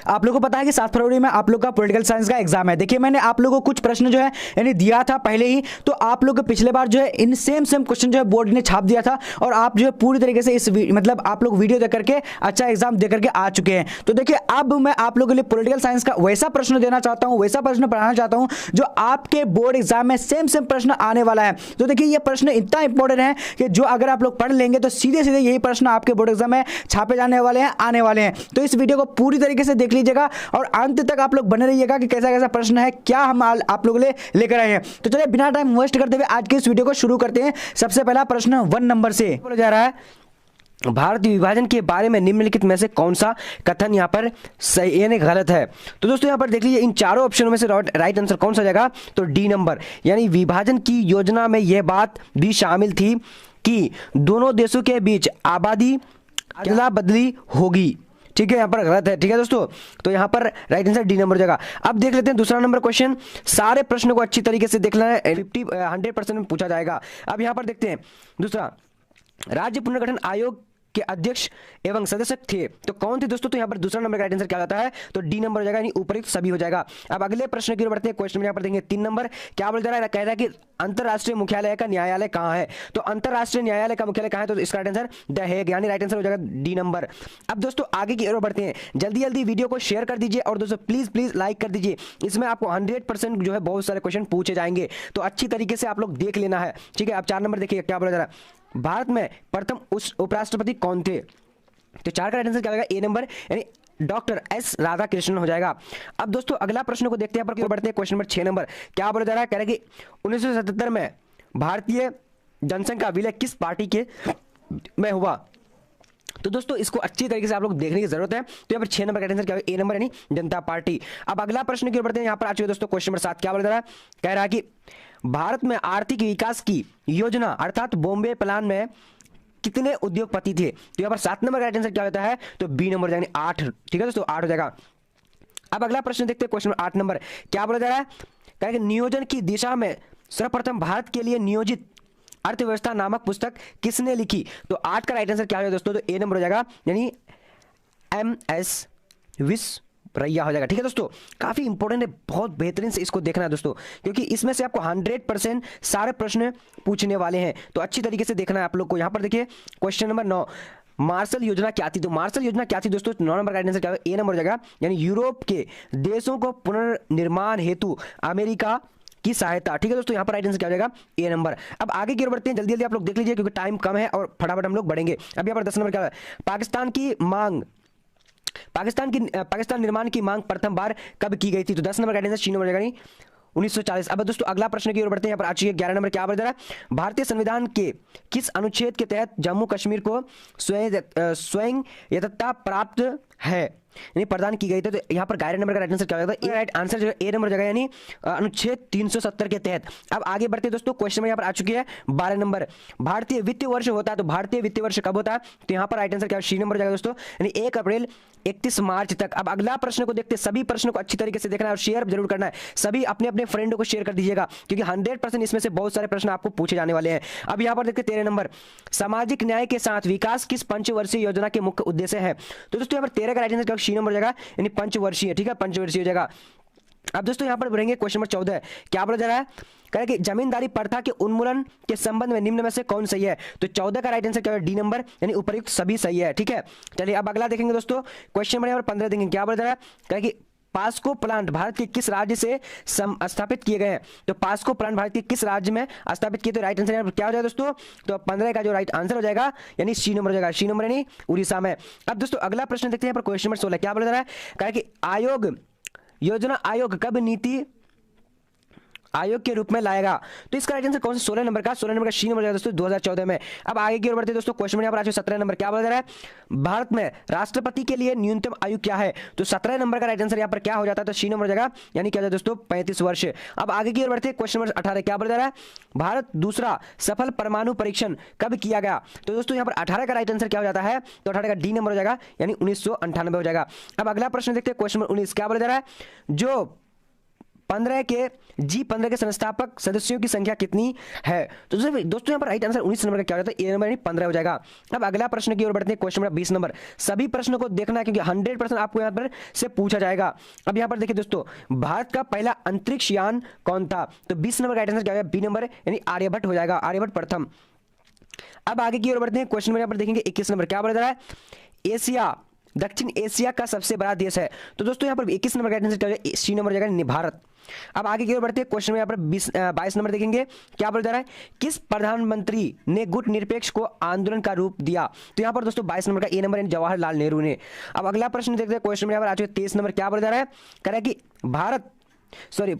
आप लोगों को पता है कि 7 फरवरी में आप लोग का पॉलिटिकल साइंस का एग्जाम है। देखिए मैंने आप लोगों को कुछ प्रश्न जो है यानी दिया था पहले ही, तो आप लोग पिछले बार जो है इन सेम क्वेश्चन जो है बोर्ड ने छाप दिया था और आप जो है पूरी तरीके से इस मतलब आप लोग वीडियो देख करके अच्छा एग्जाम दे करके आ चुके हैं। तो देखिए अब मैं आप लोगों के लिए पॉलिटिकल साइंस का वैसा प्रश्न देना चाहता हूं, वैसा प्रश्न पढ़ाना चाहता हूं जो आपके बोर्ड एग्जाम में सेम प्रश्न आने वाला है। तो देखिए ये प्रश्न इतना इंपॉर्टेंट है कि जो अगर आप लोग पढ़ लेंगे तो सीधे सीधे यही प्रश्न आपके बोर्ड एग्जाम में छापे जाने वाले हैं, आने वाले हैं। तो इस वीडियो को पूरी तरीके से देख लीजिएगा और अंत तक आप लोग बने रहिएगा कि कैसा कैसा प्रश्न है, क्या हम आप लोगों के लेकर आए हैं। तो चलिए बिना टाइम वेस्ट करते हुए आज के इस वीडियो को शुरू करते हैं। सबसे पहला प्रश्न 1 नंबर से बोला जा रहा है, भारतीय विभाजन के बारे में निम्नलिखित में से कौन सा कथन यहां पर सही यानी गलत है। तो दोस्तों यहां पर देख लीजिए इन चारों ऑप्शनों में से राइट आंसर कौन सा जाएगा, तो डी नंबर, यानी विभाजन की योजना में यह बात भी शामिल थी कि दोनों देशों के बीच आबादी अदला बदली होगी। ठीक है, यहां पर गलत है। ठीक है दोस्तों, तो यहां पर राइट आंसर डी नंबर जाएगा। अब देख लेते हैं दूसरा नंबर क्वेश्चन। सारे प्रश्नों को अच्छी तरीके से देखना है, 100% में पूछा जाएगा। अब यहां पर देखते हैं दूसरा, राज्य पुनर्गठन आयोग के अध्यक्ष एवं सदस्य थे तो कौन थे दोस्तों। तो यहां पर दूसरा नंबर का राइट आंसर क्या होता है, तो डी नंबर हो जाएगा, यानी उपयुक्त सभी हो जाएगा। अब अगले प्रश्न की ओर बढ़ते हैं। क्वेश्चन में यहां पर देखेंगे 3 नंबर, क्या बोल जा रहा है, कह रहा है कि अंतरराष्ट्रीय मुख्यालय का न्यायालय कहां है। तो अंतरराष्ट्रीय न्यायालय का मुख्यालय कहां है, तो इसका राइट आंसर द हेग, यानी राइट आंसर हो जाएगा डी नंबर। अब दोस्तों आगे की ओर बढ़ते हैं, जल्दी जल्दी वीडियो को शेयर कर दीजिए और दोस्तों प्लीज लाइक कर दीजिए। इसमें आपको 100% जो है बहुत सारे क्वेश्चन पूछे जाएंगे, तो अच्छी तरीके से आप लोग देख लेना है। ठीक है, अब 4 नंबर देखिए क्या बोला जा रहा है, भारत में प्रथम उपराष्ट्रपति कौन थे। तो 4 का राइट आंसर क्या होगा, ए नंबर, यानी डॉक्टर एस राधाकृष्णन हो जाएगा। अब दोस्तों अगला प्रश्न को देखते हैं, पर बढ़ते हैं क्वेश्चन नंबर 6 नंबर, क्या बोला जा रहा है, कह रहा है कि 1977 में भारतीय जनसंघ का विलय किस पार्टी के में हुआ। तो दोस्तों इसको अच्छी तरीके से आप लोग देखने की जरूरत है। तो यहाँ पर 6 नंबर का आंसर क्या होगा, ए नंबर, यानी जनता पार्टी। अब अगला प्रश्न की ओर बढ़ते हैं, यहाँ पर आ चुके दोस्तों क्वेश्चन नंबर 7, क्या बोला जा रहा है, कह रहा है कि भारत में आर्थिक विकास की योजना अर्थात बॉम्बे प्लान में कितने उद्योगपति थे। तो यहाँ पर 7 नंबर का आंसर क्या होता है, तो बी नंबर, यानी 8। ठीक है दोस्तों, 8 हो जाएगा। अब अगला प्रश्न देखते हैं, क्वेश्चन नंबर 8 नंबर, क्या बोला जा रहा है, कह रहा है कि नियोजन की दिशा में सर्वप्रथम भारत के लिए नियोजित अर्थव्यवस्था नामक पुस्तक किसने लिखी। तो 8 का राइट आंसर क्या होगा दोस्तों, तो ए नंबर हो जाएगा, यानी MS विश्वरैया हो जाएगा। ठीक है दोस्तों, काफी इंपॉर्टेंट है, बहुत बेहतरीन से इसको देखना है दोस्तों, क्योंकि इसमें से आपको 100% सारे प्रश्न पूछने वाले हैं, तो अच्छी तरीके से देखना है आप लोग को। यहां पर देखिए क्वेश्चन नंबर 9, मार्शल योजना क्या थी। तो मार्शल योजना क्या थी दोस्तों, 9 नंबर का आंसर क्या होगा, ए नंबर हो जाएगा, यानी यूरोप के देशों को पुनर्निर्माण हेतु अमेरिका की सहायता। ठीक है दोस्तों, यहां पर राइट आंसर क्या हो जाएगा, ए नंबर। अब आगे की ओर बढ़ते हैं, जल्दी जल्दी आप लोग देख लीजिए क्योंकि टाइम कम है और फटाफट हम लोग बढ़ेंगे। अब यहां पर 10 नंबर क्या है, पाकिस्तान निर्माण की मांग प्रथम बार कब की गई थी। तो 10 नंबर का आंसर सी नंबर हो जाएगा, 1940। अब दोस्तों अगला प्रश्न की ओर बढ़ते हैं, यहाँ पर आ चुकी है 11 नंबर, क्या बोल रहा है, भारतीय संविधान के किस अनुच्छेद के तहत जम्मू कश्मीर को स्वायत्तता प्राप्त है, यानी प्रदान की गई थी। तो यहाँ पर 11 नंबर का राइट आंसर क्या होगा, राइट आंसर जो है ए नंबर जगह, यानी अनुच्छेद 370 के तहत। अब आगे बढ़ते हैं दोस्तों, क्वेश्चन में यहाँ पर आ चुकी है 12 नंबर, भारतीय वित्तीय वर्ष होता है, तो भारतीय वित्तीय वर्ष कब होता है। तो यहाँ पर राइट आंसर क्या है, सी नंबर जाएगा दोस्तों, यानी 1 अप्रैल 31 मार्च तक। अब अगला प्रश्न को देखते हैं, सभी प्रश्नों को अच्छी तरीके से देखना है और शेयर जरूर करना है, सभी अपने अपने फ्रेंड को शेयर कर दीजिएगा, क्योंकि 100% इसमें से बहुत सारे प्रश्न आपको पूछे जाने वाले हैं। अब यहाँ पर देखते हैं 13 नंबर, सामाजिक न्याय के साथ विकास किस पंचवर्षीय योजना के मुख्य उद्देश्य है। तो दोस्तों यहाँ पर 13 का राइट आंसर सी नंबर जाएगा, यानी पंचवर्षीय। ठीक है, पंचवर्षीय हो जाएगा। अब दोस्तों यहां पर बढ़ेंगे क्वेश्चन नंबर 14, क्या बोला जा रहा है, कह रहा है कि जमींदारी प्रथा के उन्मूलन के संबंध में निम्न में से कौन सही है। तो 14 का राइट आंसर क्या है, डी नंबर, यानी उपयुक्त सभी सही है। ठीक है, चलिए अब अगला देखेंगे दोस्तों, क्वेश्चन नंबर 15 देखेंगे, क्या बोला जा रहा है, कह रहा है कि पास्को प्लांट भारत के किस राज्य से स्थापित किए गए हैं। तो पास्को प्लांट भारत के किस राज्य में स्थापित किए, तो राइट आंसर क्या हो जाएगा दोस्तों, तो 15 का जो राइट आंसर हो जाएगा, यानी सी नंबर हो जाएगा, सी नंबर यानी उड़ीसा में। अब दोस्तों अगला प्रश्न देखते हैं, क्वेश्चन नंबर 16, क्या बोला जा रहा है, कहा कि योजना आयोग कब नीति आयोग के रूप में लाएगा। तो इसका राइट आंसर कौन सा, 16 नंबर का, 16 नंबर का सी नंबर दोस्तों 2014 में। अब आगे की ओर बढ़ते दोस्तों, क्वेश्चन में यहाँ पर 17 नंबर, क्या बोला जा रहा है, भारत में राष्ट्रपति के लिए न्यूनतम आयु क्या है। तो 17 नंबर का राइट आंसर यहाँ पर क्या हो जाता है, तो सी नंबर हो जाएगा, यानी क्या हो जाएगा दोस्तों 35 वर्ष। अब आगे की ओर बढ़ते क्वेश्चन नंबर 18, क्या बोला जा रहा है, भारत दूसरा सफल परमाणु परीक्षण कब किया गया। तो दोस्तों यहाँ पर 18 का राइट आंसर क्या हो जाता है, तो 18 का डी नंबर हो जाएगा, यानी 1998 हो जाएगा। अब अगला प्रश्न देखते हैं, क्वेश्चन नंबर 19, क्या बोला जा रहा है, जो 15 के G15 के संस्थापक सदस्यों की संख्या कितनी है? तो दोस्तों यहाँ पर राइट आंसर 19 नंबर का क्या हो जाता है? ए नंबर यानी 15 हो जाएगा। अब अगला प्रश्न की ओर बढ़ते हैं, क्वेश्चन नंबर 20 नंबर। सभी प्रश्नों को देखना है क्योंकि 100% आपको यहाँ पर से पूछा जाएगा। अब यहाँ पर देखिए दोस्तों, भारत का पहला अंतरिक्ष यान कौन था? तो 20 नंबर का राइट आंसर क्या होगा? बी नंबर यानी आर्यभट्ट हो जाएगा, आर्यभट्ट प्रथम। अब आगे की ओर बढ़ते हैं, क्वेश्चन नंबर यहाँ पर देखेंगे 21 नंबर। क्या बोला जा रहा है? एशिया, दक्षिण एशिया का सबसे बड़ा देश है। तो दोस्तों यहाँ पर 21 नंबर का आंसर क्या हो जाएगा? सी नंबर हो जाएगा, भारत। अब आगे की ओर बढ़ते हैं, क्वेश्चन में यहाँ पर 22 नंबर देखेंगे। क्या बोला जा रहा है? किस प्रधानमंत्री ने गुट निरपेक्ष को आंदोलन का रूप दिया? तो यहाँ पर दोस्तों 22 नंबर का ए नंबर जवाहरलाल नेहरू ने। अब अगला प्रश्न देखते हैं, क्वेश्चन में यहाँ पर आ चुके 23 नंबर। क्या बोला जा रहा है? कह रहा है कि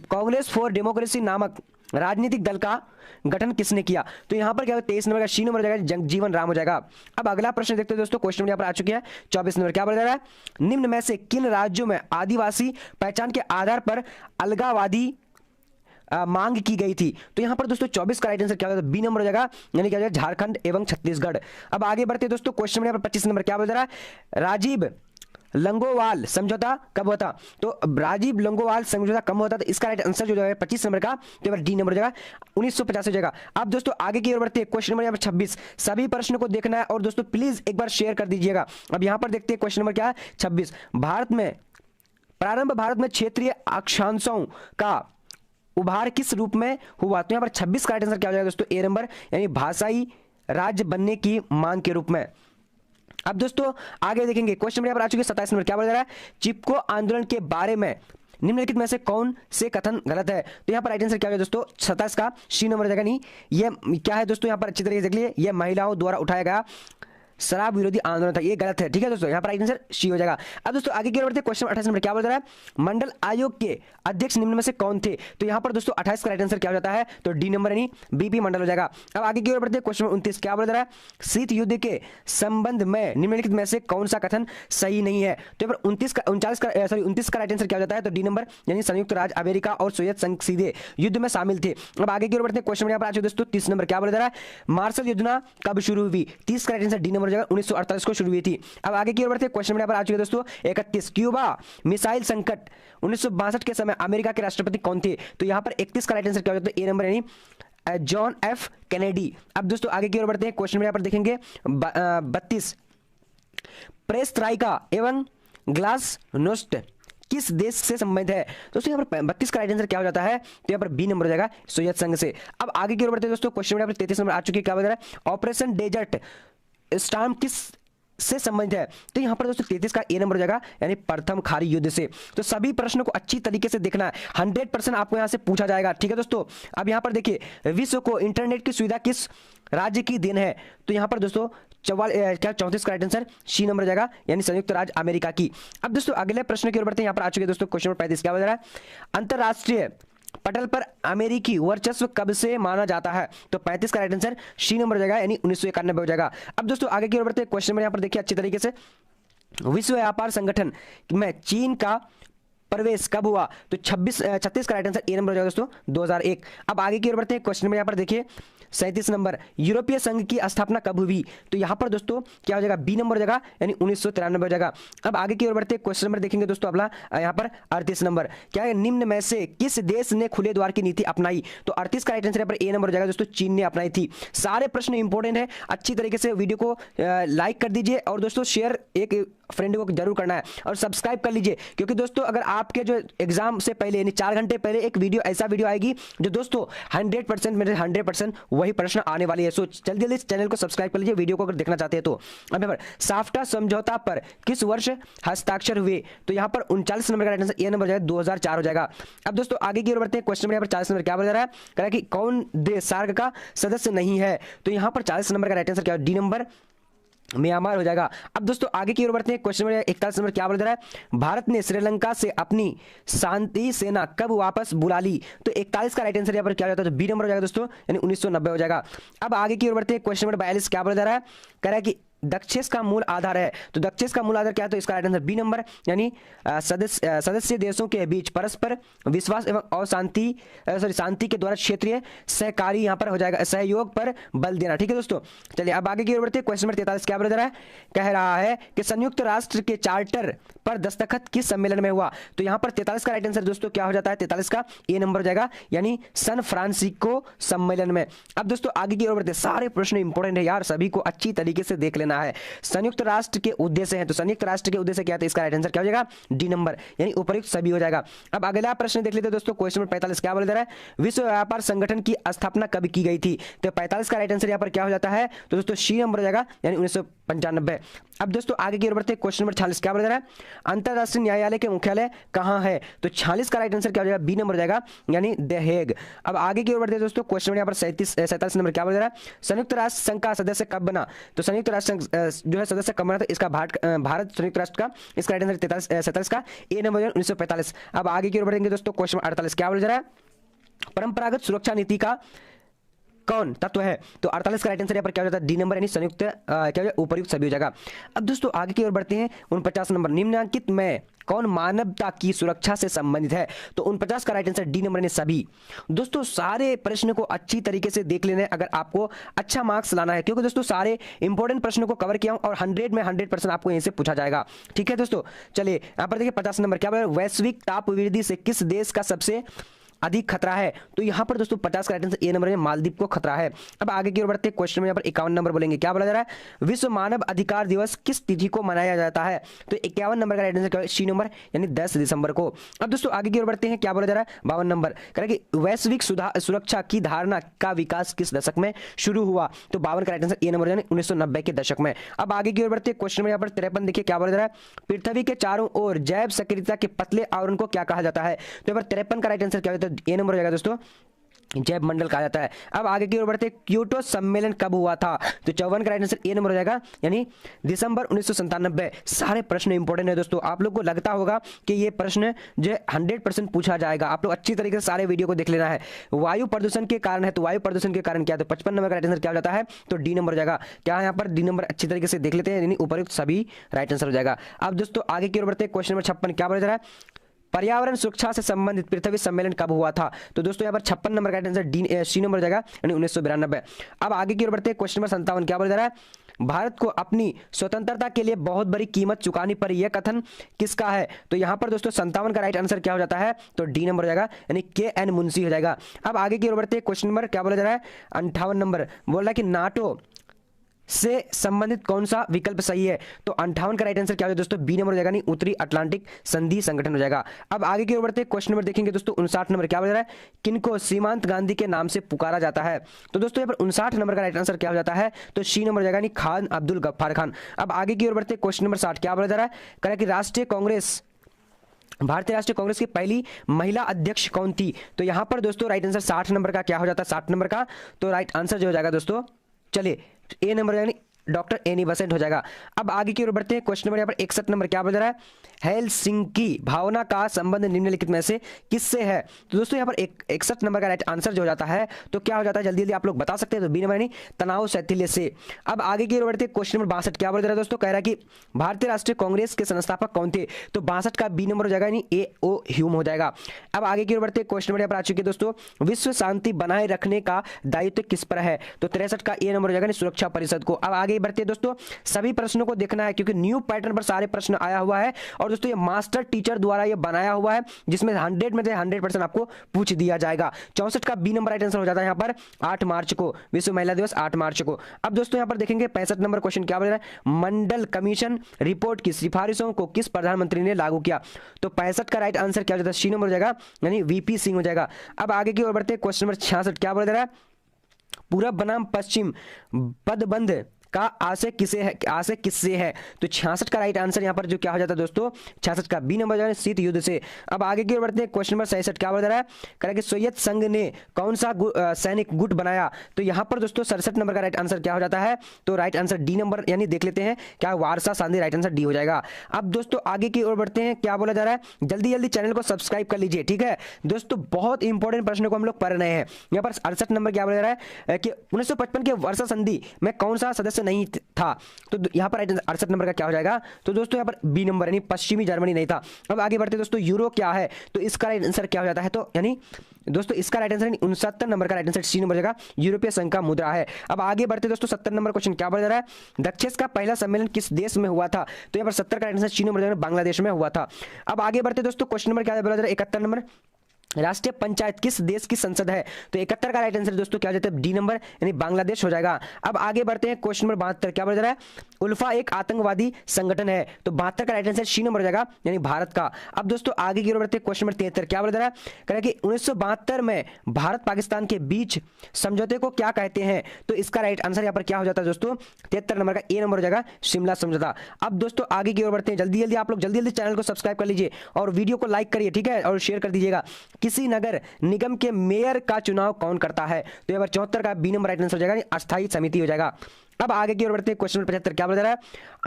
कांग्रेस फॉर डेमोक्रेसी नामक राजनीतिक दल का गठन किसने किया? तो यहां पर क्या होगा? 23 नंबर का सी नंबर हो जाएगा, जगजीवन राम हो जाएगा। अब अगला प्रश्न देखते हैं दोस्तों, क्वेश्चन यहां पर आ चुके हैं 24 नंबर। क्या बोला जा रहा है? निम्न में से किन राज्यों में आदिवासी पहचान के आधार पर अलगाववादी मांग की गई थी? तो यहां पर दोस्तों 24 का राइट आंसर क्या होगा? बी नंबर हो जाएगा, यानी क्या हो जाएगा? झारखंड एवं छत्तीसगढ़। अब आगे बढ़ते दोस्तों, क्वेश्चन में यहां पर 25 नंबर। क्या बोला जा रहा है? राजीव लंगोवाल समझौता कब हुआ था? तो राजीव लंगोवाल समझौता कब हुआ था? तो इसका राइट आंसर जो है 25 नंबर का, तो डी नंबर हो जाएगा, 1950 हो जाएगा। अब दोस्तों आगे की ओर बढ़ते हैं, क्वेश्चन नंबर यहाँ पर 26। सभी प्रश्नों को देखना है और दोस्तों प्लीज एक बार शेयर कर दीजिएगा। अब यहां पर देखते हैं क्वेश्चन नंबर क्या है? 26। भारत में क्षेत्रीय अक्षांशों का उभार किस रूप में हुआ? तो यहां पर 26 का राइट आंसर क्या हो जाएगा दोस्तों? ए नंबर, यानी भाषाई राज्य बनने की मांग के रूप में। अब दोस्तों आगे देखेंगे, क्वेश्चन नंबर यहाँ पर आ चुके हैं 27 नंबर। क्या बोला जा रहा है? चिपको आंदोलन के बारे में निम्नलिखित में से कौन से कथन गलत है? तो यहाँ पर राइट आंसर क्या होगा दोस्तों? 27 का सी नंबर जाएगा। नहीं, ये क्या है दोस्तों? यहाँ पर अच्छी तरीके से देख लीजिए, ये महिलाओं द्वारा उठाया गया शराब विरोधी आंदोलन था, ये गलत है। ठीक है दोस्तों, यहाँ पर राइट आंसर सी हो जाएगा। अब दोस्तों आगे की ओर बढ़ते हैं, क्वेश्चन 28 नंबर। क्या बोल रहा है? मंडल आयोग के अध्यक्ष निम्न में से कौन थे? तो यहाँ पर दोस्तों 28 का राइट आंसर क्या हो जाता है? तो डी नंबर यानी बीपी मंडल हो जाएगा। अब आगे की ओर बढ़ते हैं, क्वेश्चन 29। क्या बोल रहा है? शीत युद्ध के संबंध में निम्नलिखित में से कौन सा कथन सही नहीं है? तो यहाँ पर 29 का राइट आंसर क्या हो जाता है? तो डी नंबर, यानी संयुक्त राज्य अमेरिका और सोवियत संघ सीधे युद्ध में शामिल थे। अब आगे की ओर बढ़ते हैं, क्वेश्चन यहाँ पर आ चुके दोस्तों 30 नंबर। क्या बोला जा रहा है? मार्शल योजना कब शुरू हुई? 30 का राइट आंसर डी नंबर हो जाएगा, 1948 को शुरू हुई थी। अब आगे की ओर बढ़ते हैं, क्वेश्चन नंबर पर आ चुके दोस्तों 31। क्यूबा मिसाइल संकट 1962 के समय अमेरिका के राष्ट्रपति कौन थे? तो यहां पर 31 का राइट आंसर क्या हो जाता है? ए नंबर, यानी जॉन एफ कैनेडी। अब दोस्तों आगे की ओर बढ़ते हैं, क्वेश्चन यहां पर देखेंगे 32। पेरेस्ट्राइका एवं ग्लासनोस्ट किस देश से संबंधित है? दोस्तों यहाँ पर 32 का राइट आंसर क्या हो जाता है? तो यहाँ पर बी नंबर हो जाएगा, सोवियत संघ से। अब आगे की ओर बढ़ते हैं दोस्तों, क्वेश्चन यहाँ पर 33 नंबर आ चुके। क्या बता रहा है? ऑपरेशन डेजर्ट स्टॉर्म किस से संबंधित है? तो यहां पर दोस्तों 33 का ए नंबर हो जाएगा, यानी प्रथम खाड़ी युद्ध से। तो सभी प्रश्नों को अच्छी तरीके से देखना है, 100% आपको यहां से पूछा जाएगा। ठीक है दोस्तों, अब यहां पर देखिए, विश्व को इंटरनेट की सुविधा किस राज्य की देन है? तो यहां पर दोस्तों 34 का राइट आंसर सी नंबर हो जाएगा, यानी संयुक्त राज्य अमेरिका की। अब दोस्तों अगले प्रश्न की ओर बढ़ते हैं, यहां पर आ चुके दोस्तों क्वेश्चन नंबर 35। क्या बता रहा है? अंतरराष्ट्रीय पटल पर अमेरिकी वर्चस्व कब से माना जाता है? तो 35 का राइट आंसर सी नंबर हो जाएगा, यानी 1991 हो जाएगा। अब दोस्तों आगे की ओर बढ़ते हैं, क्वेश्चन में यहां पर देखिए अच्छी तरीके से, विश्व व्यापार संगठन में चीन का प्रवेश कब हुआ? तो 36 का राइट आंसर ए नंबर हो जाएगा दोस्तों, 2001। अब आगे की ओर बढ़ते हैं, क्वेश्चन में यहां पर देखिए 37 नंबर, यूरोपीय संघ की स्थापना कब हुई? तो यहां पर दोस्तों क्या हो जाएगा? बी नंबर हो जाएगा, यानी 1993 हो जाएगा। अब आगे की ओर बढ़ते हैं, क्वेश्चन नंबर देखेंगे दोस्तों अगला यहां पर 38 नंबर। क्या है? निम्न में से किस देश ने खुले द्वार की नीति अपनाई? तो 38 का राइट आंसर यहां पर ए नंबर हो जाएगा दोस्तों, चीन ने अपनाई थी। सारे प्रश्न इंपॉर्टेंट है, अच्छी तरीके से वीडियो को लाइक कर दीजिए और दोस्तों शेयर एक फ्रेंड को जरूर करना है और सब्सक्राइब कर लीजिए, क्योंकि दोस्तों अगर आपके जो एग्जाम से पहले यानी 4 घंटे पहले एक वीडियो ऐसा वीडियो आएगी जो दोस्तों 100% मेरे 100% वही प्रश्न आने वाली है। सो जल्दी जल्दी चैनल को सब्सक्राइब कर लीजिए वीडियो को अगर देखना चाहते हैं तो। अब यहाँ पर साफ्टा समझौता पर किस वर्ष हस्ताक्षर हुए? तो यहाँ पर 39 नंबर का राइट आंसर ए नंबर हो जाएगा, 2004 हो जाएगा। अब दोस्तों आगे की ओर बढ़ते हैं, क्वेश्चन में यहाँ पर 40 नंबर। क्या बोला जा रहा है? कह रहा है कि कौन देश सार्क का सदस्य नहीं है? तो यहाँ पर 40 नंबर का राइट आंसर क्या है? डी नंबर, म्यांमार हो जाएगा। अब दोस्तों आगे की ओर बढ़ते हैं, क्वेश्चन नंबर 41 नंबर। क्या बोल रहा है? भारत ने श्रीलंका से अपनी शांति सेना कब वापस बुला ली? तो 41 का राइट आंसर यहाँ पर क्या हो जाता है? तो बी नंबर हो जाएगा दोस्तों, यानी 1990 हो जाएगा। अब आगे की ओर बढ़ते हैं, क्वेश्चन नंबर 42। क्या बोला जा रहा है? कह रहा है कि दक्षेस का मूल आधार है? तो दक्षेस का मूल आधार क्या है? तो इसका राइट आंसर बी नंबर, यानी सदस्य देशों के बीच परस्पर विश्वास एवं अशांति शांति के द्वारा क्षेत्रीय सहकारी यहाँ पर हो जाएगा, सहयोग पर बल देना। ठीक है दोस्तों, चलिए अब आगे की ओर बढ़ते हैं। क्वेश्चन नंबर 43 क्या बोला जा रहा है? कह रहा है कि संयुक्त राष्ट्र के चार्टर पर दस्तखत किस सम्मेलन में हुआ? तो यहाँ पर 43 का राइट आंसर दोस्तों क्या हो जाता है? 43 का ए नंबर हो जाएगा, यानी सन फ्रांसिस्को सम्मेलन में। अब दोस्तों आगे की ओर बढ़ते हैं। सारे प्रश्न इंपॉर्टेंट है यार, सभी को अच्छी तरीके से देख लेना है। संयुक्त राष्ट्र के उद्देश्य है, तो संयुक्त राष्ट्र के उद्देश्य क्या है? इसका राइट आंसर क्या हो जाएगा? डी नंबर, यानी उपर्युक्त सभी हो जाएगा। अब अगला प्रश्न देख लेते हैं दोस्तों। क्वेश्चन नंबर 45 क्या बोला जा रहा है? विश्व व्यापार संगठन की स्थापना कब की गई थी? तो 45 का राइट आंसर यहाँ पर क्या हो जाता है? तो दोस्तों सी नंबर हो जाएगा, यानी 1995। अब दोस्तों आगे की ओर बढ़ते हैं। क्वेश्चन नंबर 46 क्या बोला जा रहा है? अंतरराष्ट्रीय न्यायालय के मुख्यालय कहाँ है? तो 46 का राइट आंसर क्या हो जाएगा? बी नंबर हो जाएगा, यानी द हेग। अब आगे की ओर बढ़ते हैं दोस्तों। क्वेश्चन नंबर यहाँ पर 47 नंबर क्या बोला जा रहा है? संयुक्त राष्ट्र संघ का सदस्य कब बना? तो संयुक्त राष्ट्र संघ जो है सदस्य कब बना? तो इसका भारत संयुक्त राष्ट्र का, इसका राइट आंसर 47 का ए नंबर 1945। अब आगे की ओर बढ़ेंगे दोस्तों। क्वेश्चन 48 क्या बोला जा रहा है? परंपरागत सुरक्षा नीति का कौन तत्व है? तो 48 का राइट आंसर यहाँ पर क्या हो जाता है? डी नंबर, यानी संयुक्त क्या उपर्युक्त सभी हो जाएगा। अब दोस्तों आगे की ओर बढ़ते हैं। 49 नंबर, निम्नलिखित में कौन मानवता की सुरक्षा से संबंधित है? तो 49 का राइट आंसर डी नंबर, यानी सभी। दोस्तों सारे प्रश्न को अच्छी तरीके से देख लेने अगर आपको अच्छा मार्क्स लाना है, क्योंकि दोस्तों सारे इंपॉर्टेंट प्रश्नों को कवर किया हूं और 100 में 100% आपको यहीं से पूछा जाएगा। ठीक है दोस्तों, चलिए यहाँ पर देखिए 50 नंबर क्या बोल रहा है? वैश्विक ताप वृद्धि से किस देश का सबसे अधिक खतरा है? तो यहां पर दोस्तों 50 का राइट आंसर ए नंबर में मालदीव को खतरा है। अब आगे की ओर बढ़ते हैं। क्वेश्चन में यहां पर 51 नंबर बोलेंगे। क्या बोला जा रहा है? विश्व मानव अधिकार दिवस किस तिथि को मनाया जाता है? तो 51 नंबर का राइट आंसर क्या है? सी नंबर, यानी 10 दिसंबर को। अब दोस्तों आगे की ओर बढ़ते हैं। क्या बोला जा रहा है? 52 नंबर कह रहा है कि वैश्विक सुरक्षा की धारणा का विकास किस दशक में शुरू हुआ? तो 52 का राइट आंसर ए नंबर, यानी 1990 के दशक में। अब आगे की ओर बढ़ते हैं। क्वेश्चन में यहाँ पर 53 देखिए क्या बोला जा रहा है? पृथ्वी के चारों ओर जैव सक्रियता के पतले आवरण को क्या कहा जाता है? तो यहाँ पर 53 का राइट आंसर क्या होता है? ए नंबर हो जाएगा दोस्तों, जैव मंडल कहा जाता है। अब आगे की ओर बढ़ते हैं। क्योटो सम्मेलन कब हुआ था? तो 54 का राइट आंसर ए नंबर हो जाएगा, यानी दिसंबर 1997। सारे प्रश्न इंपॉर्टेंट है दोस्तों। आप लोग को लगता होगा कि ये प्रश्न जो है 100% पूछा जाएगा, आप लोग अच्छी तरीके से सारे वीडियो को देख लेना है। वायु प्रदूषण के कारण है, तो वायु प्रदूषण के कारण क्या है? तो 55 नंबर का राइट आंसर क्या हो जाता है? तो डी नंबर हो जाएगा। क्या यहाँ पर डी नंबर अच्छी तरीके से देख लेते हैं, यानी उपर्युक्त सभी राइट आंसर हो जाएगा। अब दोस्तों आगे की ओर बढ़ते हैं। क्वेश्चन नंबर 56 क्या बोला जा रहा है? पर्यावरण सुरक्षा से संबंधित पृथ्वी सम्मेलन कब हुआ था? तो दोस्तों यहाँ पर 56 नंबर का आंसर डी सी नंबर हो जाएगा, यानी 1992। अब आगे की ओर बढ़ते हैं। क्वेश्चन नंबर 57 क्या बोला जा रहा है? भारत को अपनी स्वतंत्रता के लिए बहुत बड़ी कीमत चुकानी पड़ी, यह कथन किसका है? तो यहाँ पर दोस्तों 57 का राइट आंसर क्या हो जाता है? तो डी नंबर हो जाएगा, यानी के एन मुंशी हो जाएगा। अब आगे की ओर बढ़ते हैं। क्वेश्चन नंबर क्या बोला जा रहा है? 58 नंबर बोल रहा है कि नाटो से संबंधित कौन सा विकल्प सही है? तो 58 का राइट आंसर क्या हो जाएगा दोस्तों? बी नंबर हो जाएगा, नहीं उत्तरी अटलांटिक संधि संगठन हो जाएगा। अब आगे की ओर बढ़ते हैं। क्वेश्चन नंबर देखेंगे दोस्तों 59 नंबर क्या बोल रहा है? किनको सीमांत गांधी के नाम से पुकारा जाता है? तो दोस्तों यहाँ पर 59 नंबर का राइट आंसर क्या हो जाता है? तो सी नंबर हो जाएगा, नहीं खान अब्दुल गफ्फार खान। अब आगे की ओर बढ़ते हैं। क्वेश्चन नंबर 60 क्या बोला जा रहा है? कह रहा है कि भारतीय राष्ट्रीय कांग्रेस की पहली महिला अध्यक्ष कौन थी? तो यहां पर दोस्तों राइट आंसर 60 नंबर का क्या हो जाता है? 60 नंबर का तो राइट आंसर जो हो जाएगा दोस्तों, चलिए ए नंबर यानी डॉक्टर एनी बेसेंट हो जाएगा। अब आगे की ओर बढ़ते हैं। क्वेश्चन नंबर यहाँ पर 61 नंबर क्या बोल रहा है? हेलसिंकी भावना का संबंध निम्नलिखित में से किससे है? तो दोस्तों यहाँ पर 61 नंबर का राइट आंसर जो हो जाता है तो क्या हो जाता है? जल्दी जल्दी आप लोग बता सकते हैं। तो बी नंबर यानी तनाव शैथिल्य से। अब आगे की ओर बढ़ते हैं। क्वेश्चन नंबर 62 क्या बोल रहा है दोस्तों? कह रहा है कि भारतीय राष्ट्रीय कांग्रेस के संस्थापक कौन थे? तो 62 का बी नंबर हो जाएगा, यानी ए ओ ह्यूम हो जाएगा। अब आगे की ओर बढ़ते हैं। क्वेश्चन नंबर यहाँ पर आ चुके हैं दोस्तों, विश्व शांति बनाए रखने का दायित्व किस पर है? तो 63 का ए नंबर हो जाएगा, सुरक्षा परिषद को। अब आगे बढ़ते हैं दोस्तों, सभी प्रश्नों को देखना है क्योंकि न्यू पैटर्न पर सारे प्रश्न आया हुआ है और दोस्तों ये मास्टर टीचर द्वारा ये बनाया हुआ है जिसमें 100 में से 100% आपको पूछ दिया जाएगा। 64 का बी नंबर राइट आंसर हो जाता है यहाँ पर 8 मार्च को, विश्व महिला दिवस 8 मार्च को। अब दोस्तों यहाँ पर देखेंगे 65 नंबर क्वेश्चन क्या बोल रहा है? मंडल कमीशन रिपोर्ट की सिफारिशों को किस प्रधानमंत्री ने लागू किया? तो 65 का राइट आंसर क्या हो जाता है? सी नंबर हो जाएगा, यानी वीपी सिंह हो जाएगा। अब आगे की ओर बढ़ते हैं। क्वेश्चन नंबर 66 क्या बोल रहा है? पूरब बनाम पश्चिम पदबंध का आशय किससे है? तो 66 का राइट आंसर यहाँ पर जो क्या हो जाता है दोस्तों? 66 का बी नंबर जाए शीत युद्ध से। अब आगे की ओर बढ़ते हैं। क्वेश्चन नंबर 66 क्या बोल रहा है? कह रहा है कि सोवियत संघ ने कौन सा सैनिक गुट बनाया? तो यहाँ पर दोस्तों 67 नंबर का राइट आंसर क्या हो जाता है? तो राइट आंसर डी नंबर, यानी देख लेते हैं क्या वारसा संधि, राइट आंसर डी हो जाएगा। अब दोस्तों आगे की ओर बढ़ते हैं। क्या बोला जा रहा है? जल्दी जल्दी चैनल को सब्सक्राइब कर लीजिए, ठीक है दोस्तों। बहुत इंपॉर्टेंट प्रश्नों को हम लोग पढ़ रहे हैं। यहाँ पर 68 नंबर क्या बोला जा रहा है कि 1955 के वर्षा संधि में कौन सा सदस्य नहीं था। तो यहाँ पर 68 नंबर का क्या हो जाएगा, तो दोस्तों यहाँ पर बी नंबर यानी पश्चिमी जर्मनी नहीं था। अब आगे बढ़ते दोस्तों, यूरो क्या है, तो इसका राइट आंसर क्या हो जाता है, तो यानी दोस्तों इसका राइट आंसर 69 नंबर का राइट आंसर सी नंबर जगह यूरोपीय संघ का मुद्रा है। अब आगे बढ़ते दोस्तों, 70 नंबर क्वेश्चन क्या बढ़ रहा है, दक्षिण का पहला सम्मेलन किस देश में हुआ था, तो यहाँ पर 70 का राइट आंसर सी नंबर जगह बांग्लादेश में हुआ था। अब आगे बढ़ते दोस्तों, क्वेश्चन नंबर क्या बोला जा रहा है, 71 नंबर, राष्ट्रीय पंचायत किस देश की संसद है, तो 71 का राइट आंसर दोस्तों क्या हो जाता है, डी नंबर यानी बांग्लादेश हो जाएगा। अब आगे बढ़ते हैं, क्वेश्चन नंबर 72 क्या बोला जा रहा है, उल्फा एक आतंकवादी संगठन है, तो 72 का राइट आंसर सी नंबर हो जाएगा यानी भारत का। अब दोस्तों आगे की ओर बढ़ते हैं, क्वेश्चन नंबर 73 क्या बोला जा रहा है, कह रहा है कि 1972 में भारत पाकिस्तान के बीच समझौते को क्या कहते हैं, तो इसका राइट आंसर यहाँ पर क्या हो जाता है दोस्तों, 73 नंबर का ए नंबर हो जाएगा शिमला समझौता। अब दोस्तों आगे की ओर बढ़ते हैं, जल्दी जल्दी आप लोग जल्दी चैनल को सब्सक्राइब कर लीजिए और वीडियो को लाइक करिए, ठीक है, और शेयर कर दीजिएगा। किसी नगर निगम के मेयर का चुनाव कौन करता है, तो यहाँ पर 74 का बी नंबर राइट आंसर हो जाएगा, अस्थायी समिति हो जाएगा। अब आगे की ओर बढ़ते हैं, क्वेश्चन नंबर 75 क्या बोला जा रहा है,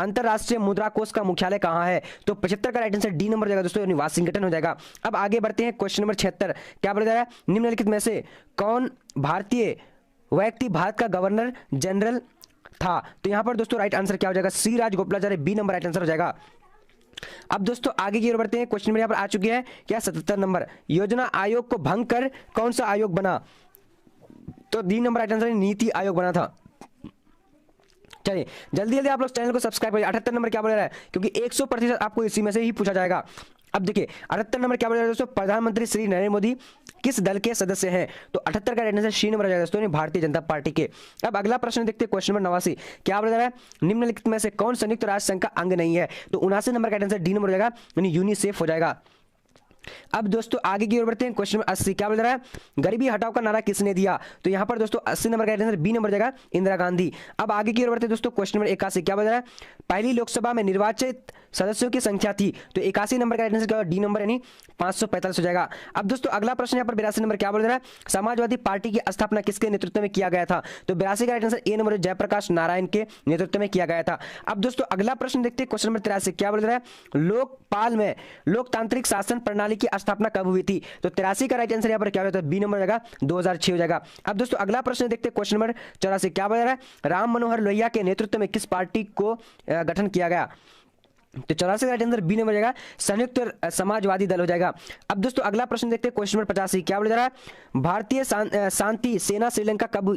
अंतरराष्ट्रीय मुद्रा कोष का मुख्यालय कहां है, तो 75 का राइट आंसर डी नंबर हो जाएगा दोस्तों यानी वाशिंगटन हो जाएगा। अब आगे बढ़ते हैं, क्वेश्चन नंबर 76 क्या बोला जा रहा है, निम्नलिखित में से कौन भारतीय व्यक्ति भारत का गवर्नर जनरल था, तो यहां पर दोस्तों राइट आंसर क्या हो जाएगा, C Rajagopalachari, B number right answer हो जाएगा। अब दोस्तों आगे की ओर बढ़ते हैं, क्वेश्चन नंबर यहाँ पर आ चुकी है क्या, 77 नंबर, योजना आयोग को भंग कर कौन सा आयोग बना, तो D number right answer NITI Aayog बना था। चलिए जल्दी जल्दी आप लोग चैनल को सब्सक्राइब करिए। 78 नंबर क्या बोल रहा है, क्योंकि 100% आपको इसी में से ही पूछा जाएगा। अब देखिए 78 नंबर क्या बोल रहा है दोस्तों, प्रधानमंत्री श्री नरेंद्र मोदी किस दल के सदस्य हैं, तो 78 का राइट आंसर सी नंबर आ जाएगा दोस्तों भारतीय जनता पार्टी के। अब अगला प्रश्न देखते हैं, क्वेश्चन नंबर 89 क्या बोला जा रहा है, निम्नलिखित में से कौन संयुक्त राष्ट्र संघ का अंग नहीं है, तो 79 नंबर का राइट आंसर डी नंबर हो जाएगा यानी यूनिसेफ हो जाएगा। अब दोस्तों आगे की ओर बढ़ते हैं, क्वेश्चन नंबर 80 क्या बोल रहा है, गरीबी हटाओ का नारा किसने दिया, तो यहां पर दोस्तों 80 नंबर का आंसर बी नंबर जाएगा इंदिरा गांधी। अब आगे की ओर बढ़ते हैं दोस्तों, क्वेश्चन नंबर 81 क्या बोल रहा है, पहली लोकसभा में निर्वाचित सदस्यों की संख्या थी, तो 81 नंबर का आंसर क्या होगा, डी नंबर यानी 545 हो जाएगा। अब दोस्तों अगला प्रश्न यहाँ पर 82 नंबर क्या बोल रहा है, समाजवादी पार्टी की स्थापना किसके नेतृत्व में किया गया था, तो 82 का right answer A number Jayaprakash Narayan के नेतृत्व में किया गया था। अब दोस्तों अगला प्रश्न देखते हैं, क्वेश्चन नंबर 83 क्या बोल रहा है, लोकपाल में लोकतांत्रिक शासन प्रणाली की स्थापना कब हुई थी, तो 83 का राइट आंसर यहाँ पर क्या होता है, बी नंबर जाएगा 2006 हो जाएगा। अब दोस्तों अगला प्रश्न देखते हैं, क्वेश्चन नंबर 84 क्या बोल रहा है, राम मनोहर लोहिया के नेतृत्व में किस पार्टी को गठन किया गया, तो 84 का राइट आंसर बी नंबर जाएगा संयुक्त समाजवादी दल हो जाएगा। अब दोस्तों अगला प्रश्न देखते हैं, क्वेश्चन नंबर 85 क्या बोल रहा है, भारतीय शांति सेना श्रीलंका कब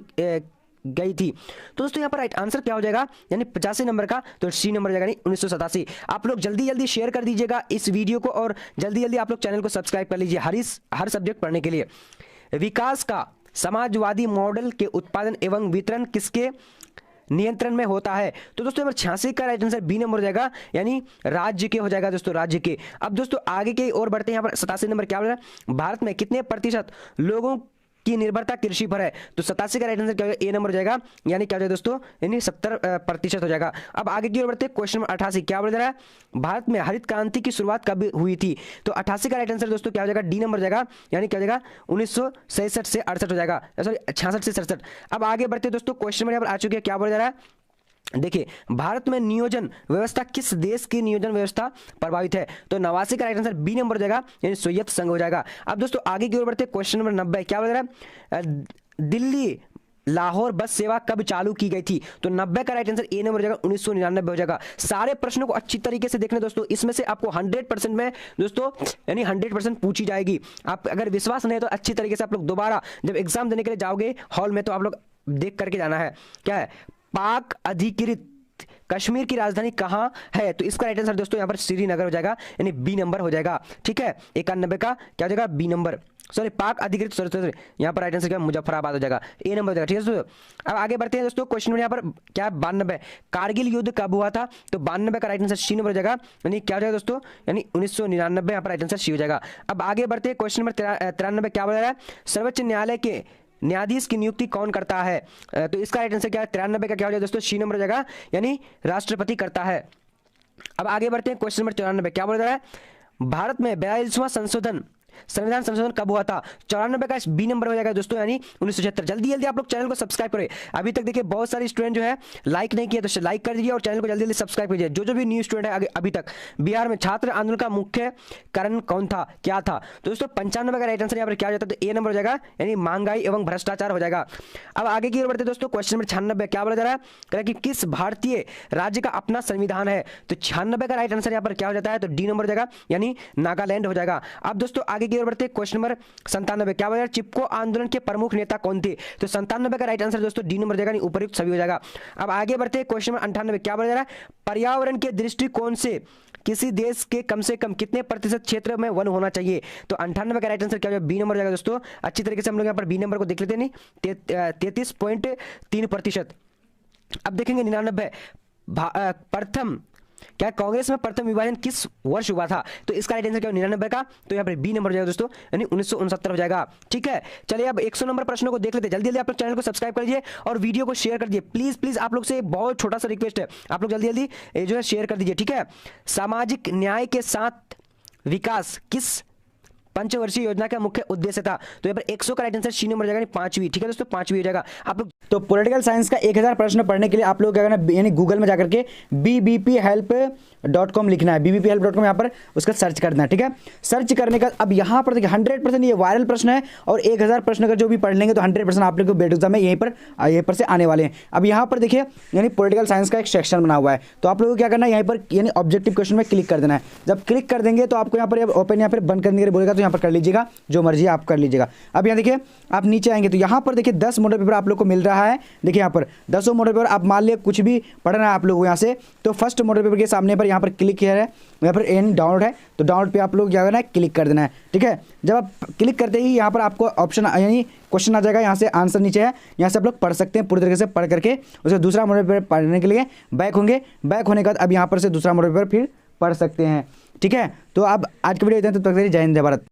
गई थी, तो दोस्तों यहाँ पर राइट आंसर क्या हो जाएगा यानी 85 नंबर का, तो सी नंबर जाएगा 1987। आप लोग जल्दी जल्दी शेयर कर दीजिएगा इस वीडियो को और जल्दी जल्दी आप लोग चैनल को सब्सक्राइब कर लीजिए हर सब्जेक्ट पढ़ने के लिए। विकास का समाजवादी मॉडल के उत्पादन एवं वितरण किसके नियंत्रण में होता है, तो दोस्तों यहाँ पर 86 का राइट आंसर बी नंबर हो जाएगा यानी राज्य के हो जाएगा दोस्तों, राज्य के। अब दोस्तों आगे के और बढ़ते हैं, यहाँ पर 87 नंबर क्या बोल रहा है, भारत में कितने प्रतिशत लोगों की निर्भरता कृषि पर है, तो 87 का राइट आंसर क्या हो जाएगा, ए नंबर हो जाएगा यानी क्या हो जाएगा दोस्तों यानी 70% हो जाएगा। अब आगे की ओर बढ़ते हैं, क्वेश्चन नंबर 88 क्या बोल रहा है, भारत में हरित क्रांति की शुरुआत कब हुई थी, तो 88 का राइट आंसर दोस्तों क्या हो जाएगा, डी नंबर हो जाएगा यानी क्या हो जाएगा 1967 से 68 हो जाएगा, सॉरी 66 से 67। अब आगे बढ़ते हैं दोस्तों, क्वेश्चन नंबर यहाँ पर आ चुके हैं, क्या बोल रहा है, देखिए भारत में नियोजन व्यवस्था किस देश की नियोजन व्यवस्था प्रभावित है, तो 89 का राइट आंसर बी नंबर हो जाएगा यानी सोवियत संघ हो जाएगा। अब दोस्तों आगे की ओर बढ़ते हैं, क्वेश्चन नंबर 90 क्या बोल रहा है, दिल्ली लाहौर बस सेवा कब चालू की गई थी, तो 90 का राइट आंसर ए नंबर हो जाएगा 1999 हो जाएगा। सारे प्रश्नों को अच्छी तरीके से देखना दोस्तों, इसमें से आपको 100% में दोस्तों यानी 100% पूछी जाएगी। आप अगर विश्वास नहीं है तो अच्छी तरीके से आप लोग दोबारा जब एग्जाम देने के लिए जाओगे हॉल में तो आप लोग देख करके जाना है। क्या है, पाक अधिकृत कश्मीर की राजधानी कहां है, तो इसका राइट आंसर दोस्तों यहाँ पर श्रीनगर हो जाएगा यानी बी नंबर हो जाएगा। ठीक है, 91 का क्या हो जाएगा, बी नंबर, सॉरी पाक अधिकृत, सॉरी यहाँ पर राइट आंसर क्या मुजफ्फराबाद हो जाएगा, ए नंबर हो जाएगा। ठीक है दोस्तों, अब आगे बढ़ते हैं दोस्तों, क्वेश्चन नंबर यहाँ पर क्या है 92, कारगिल युद्ध कब हुआ था, तो 92 का राइट आंसर सी नंबर हो जाएगा यानी क्या हो जाएगा दोस्तों यानी 1999, यहाँ पर राइट आंसर सी हो जाएगा। अब आगे बढ़ते हैं, क्वेश्चन नंबर 93 क्या बोल रहा है, सर्वोच्च न्यायालय के न्यायाधीश की नियुक्ति कौन करता है, तो इसका राइट आंसर क्या है 93 का क्या हो जाएगा दोस्तों सी नंबर हो जाएगा यानी राष्ट्रपति करता है। अब आगे बढ़ते हैं, क्वेश्चन नंबर 94 क्या बोल रहा है, भारत में 42वां संशोधन संविधान संशोधन कब हुआ था? 94 का बी नंबर हो जाएगा दोस्तों, यानी 1976। जल्दी जल्दी आप लोग चैनल को सब्सक्राइब करें। अभी तक देखिए बहुत सारे स्टूडेंट जो है लाइक नहीं किया, तो लाइक कर दीजिए और चैनल को जल्दी जल्दी सब्सक्राइब कीजिए। जो भी न्यू स्टूडेंट है अभी तक, बिहार में छात्र आंदोलन का मुख्य कारण कौन था, क्या था? तो दोस्तों 95 का राइट आंसर यहाँ पर क्या हो जाता है? तो ए नंबर हो जाएगा, यानी महंगाई एवं भ्रष्टाचार हो जाएगा। अब आगे की ओर बढ़ते दोस्तों, क्वेश्चन नंबर 96 क्या बोला जा रहा है? कह रहा है कि किस भारतीय राज्य का अपना संविधान है? तो 96 का राइट आंसर यहाँ पर क्या हो जाता है? तो डी नंबर हो जाएगा, यानी नागालैंड हो जाएगा। अब दोस्तों आगे की ओर बढ़ते, क्वेश्चन नंबर 97 क्या बोला? चिपको आंदोलन के प्रमुख नेता कौन थे? तो 97 का राइट आंसर दोस्तों डी नंबर हो जाएगा, यानी उपयुक्त सभी हो जाएगा। अब आगे बढ़ते, क्वेश्चन नंबर 98 क्या बोला जा रहा है? पर्यावरण के दृष्टिकोण से किसी देश के कम से कम कितने प्रतिशत क्षेत्र में वन होना चाहिए? तो 98 का राइट आंसर क्या हो जाएगा? बी नंबर हो जाएगा दोस्तों। अच्छी तरीके से हम लोग यहाँ पर बी नंबर को देख लेते हैं, नहीं 33.3%। अब देखेंगे 99 प्रथम, क्या कांग्रेस में प्रथम विभाजन किस वर्ष हुआ था? तो इसका राइट आंसर क्या 99 का? तो यहाँ पर बी नंबर हो जाएगा दोस्तों, यानी 1969 हो जाएगा। ठीक है, चलिए अब 100 नंबर प्रश्नों को देख लेते हैं। जल्दी जल्दी आप लोग चैनल को सब्सक्राइब कर लीजिए और वीडियो को शेयर कर दीजिए। प्लीज प्लीज आप लोग से बहुत छोटा सा रिक्वेस्ट है, आप लोग जल्दी जल्दी जो है शेयर कर दीजिए। ठीक है, सामाजिक न्याय के साथ विकास किस पंचवर्षीय योजना का मुख्य उद्देश्य था? तो यहाँ पर 100 का राइट आंसर सी नंबर हो जाएगा, 5वीं। ठीक है दोस्तों, 5वीं हो जाएगा। आप लोग तो पॉलिटिकल साइंस का 1000 प्रश्न पढ़ने के लिए आप लोग क्या करना, यानी गूगल में जाकर के bbphelp.com लिखना है। bbphelp.com यहाँ पर उसका सर्च करना है। ठीक है, सर्च करने का अब यहाँ पर देखिए 100% ये वायरल प्रश्न है और 1000 प्रश्न अगर जो भी पढ़ लेंगे तो 100% आप लोग को बोर्ड एग्जाम में यहीं पर से आने वाले हैं। अब यहाँ पर देखिए, यानी पॉलिटिकल साइंस का एक सेक्शन बना हुआ है, तो आप लोगों को क्या करना है, यहाँ पर यानी ऑब्जेक्टिव क्वेश्चन में क्लिक कर देना है। जब क्लिक कर देंगे तो आपको यहाँ पर ओपन यहाँ पर बंद करने के लिए बोलेगा, तो यहाँ पर कर लीजिएगा, जो मर्जी आप कर लीजिएगा। अब यहाँ देखिए, आप नीचे आएंगे तो यहाँ पर देखिए 10 मॉडल पेपर आप लोग को मिल रहा है। देखिए यहाँ पर 10 मॉडल पेपर, आप मान लिया कुछ भी पढ़ना है आप लोग यहाँ से, तो फर्स्ट मॉडल पेपर के सामने पर यहाँ पर क्लिक किया है, यहाँ पर एन डाउनलोड है, तो डाउनलोड पे आप लोग क्या करना है, क्लिक कर देना है। ठीक है, जब आप क्लिक करते ही यहाँ पर आपको ऑप्शन यानी क्वेश्चन आ जाएगा, यहाँ से आंसर नीचे है, यहाँ से आप लोग पढ़ सकते हैं पूरी तरीके से। पढ़ करके उसके दूसरा मॉडल पेपर पढ़ने के लिए बैक होंगे, बैक होने के बाद अब यहाँ पर से दूसरा मॉडल पेपर फिर पढ़ सकते हैं। ठीक है, तो अब आज की वीडियो इतना, तब तक जय हिंद जय भारत।